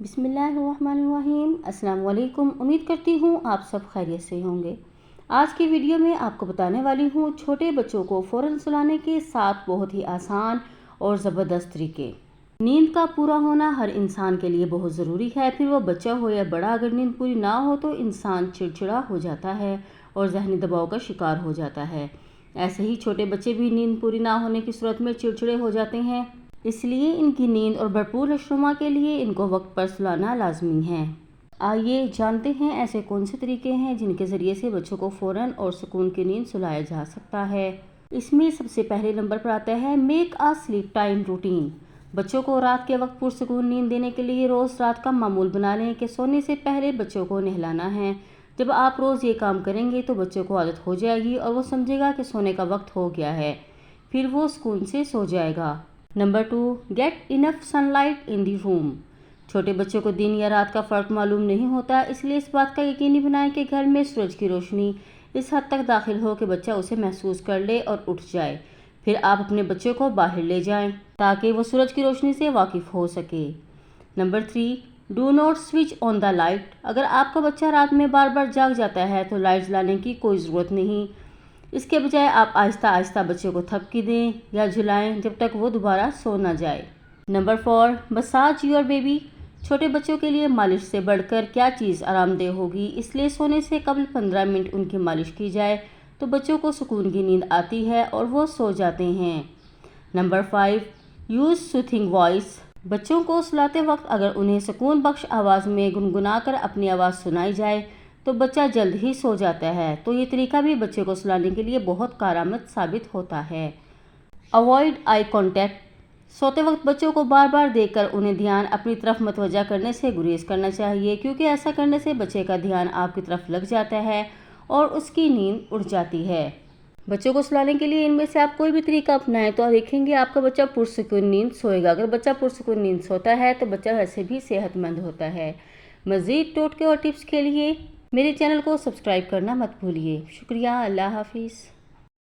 بسم اللہ الرحمن الرحیم۔ السلام علیکم، امید کرتی ہوں آپ سب خیریت سے ہوں گے۔ آج کی ویڈیو میں آپ کو بتانے والی ہوں چھوٹے بچوں کو فوراً سلانے کے 7 بہت ہی آسان اور زبردست طریقے۔ نیند کا پورا ہونا ہر انسان کے لیے بہت ضروری ہے، پھر وہ بچہ ہو یا بڑا۔ اگر نیند پوری نہ ہو تو انسان چڑچڑا ہو جاتا ہے اور ذہنی دباؤ کا شکار ہو جاتا ہے۔ ایسے ہی چھوٹے بچے بھی نیند پوری نہ ہونے کی صورت میں چڑچڑے ہو جاتے ہیں، اس لیے ان کی نیند اور بھرپور نشوونما کے لیے ان کو وقت پر سلانا لازمی ہے۔ آئیے جانتے ہیں ایسے کون سے طریقے ہیں جن کے ذریعے سے بچوں کو فوراً اور سکون کی نیند سلایا جا سکتا ہے۔ اس میں سب سے پہلے نمبر پر آتا ہے make a slip time routine. بچوں کو رات کے وقت پرسکون نیند دینے کے لیے روز رات کا معمول بنا لیں کہ سونے سے پہلے بچوں کو نہلانا ہے۔ جب آپ روز یہ کام کریں گے تو بچوں کو عادت ہو جائے گی اور وہ سمجھے گا کہ سونے کا وقت ہو گیا ہے، پھر وہ سکون سے سو جائے گا۔ Number 2، get enough sunlight in the room. چھوٹے بچوں کو دن یا رات کا فرق معلوم نہیں ہوتا، اس لیے اس بات کا یقینی بنائیں کہ گھر میں سورج کی روشنی اس حد تک داخل ہو کہ بچہ اسے محسوس کر لے اور اٹھ جائے۔ پھر آپ اپنے بچے کو باہر لے جائیں تاکہ وہ سورج کی روشنی سے واقف ہو سکے۔ Number 3، do not switch on the light. اگر آپ کا بچہ رات میں بار بار جاگ جاتا ہے تو لائٹ جلانے کی کوئی ضرورت نہیں، اس کے بجائے آپ آہستہ آہستہ بچے کو تھپکی دیں یا جھلائیں جب تک وہ دوبارہ سو نہ جائے۔ Number 4، massage your baby. چھوٹے بچوں کے لیے مالش سے بڑھ کر کیا چیز آرام دہ ہوگی، اس لیے سونے سے قبل 15 منٹ ان کی مالش کی جائے تو بچوں کو سکون کی نیند آتی ہے اور وہ سو جاتے ہیں۔ Number 5، use soothing voice. بچوں کو سلاتے وقت اگر انہیں سکون بخش آواز میں گنگنا کر اپنی آواز سنائی جائے تو بچہ جلد ہی سو جاتا ہے، تو یہ طریقہ بھی بچے کو سلانے کے لیے بہت کارآمد ثابت ہوتا ہے۔ Avoid eye contact. سوتے وقت بچوں کو بار بار دیکھ کر انہیں دھیان اپنی طرف متوجہ کرنے سے گریز کرنا چاہیے، کیونکہ ایسا کرنے سے بچے کا دھیان آپ کی طرف لگ جاتا ہے اور اس کی نیند اڑ جاتی ہے۔ بچوں کو سلانے کے لیے ان میں سے آپ کوئی بھی طریقہ اپنائیں تو دیکھیں گے آپ کا بچہ پرسکون نیند سوئے گا۔ اگر بچہ پرسکون نیند سوتا ہے تو بچہ ویسے بھی صحت مند ہوتا ہے۔ مزید ٹوٹکے اور ٹپس کے لیے میرے چینل کو سبسکرائب کرنا مت بھولیے۔ شکریہ، اللہ حافظ۔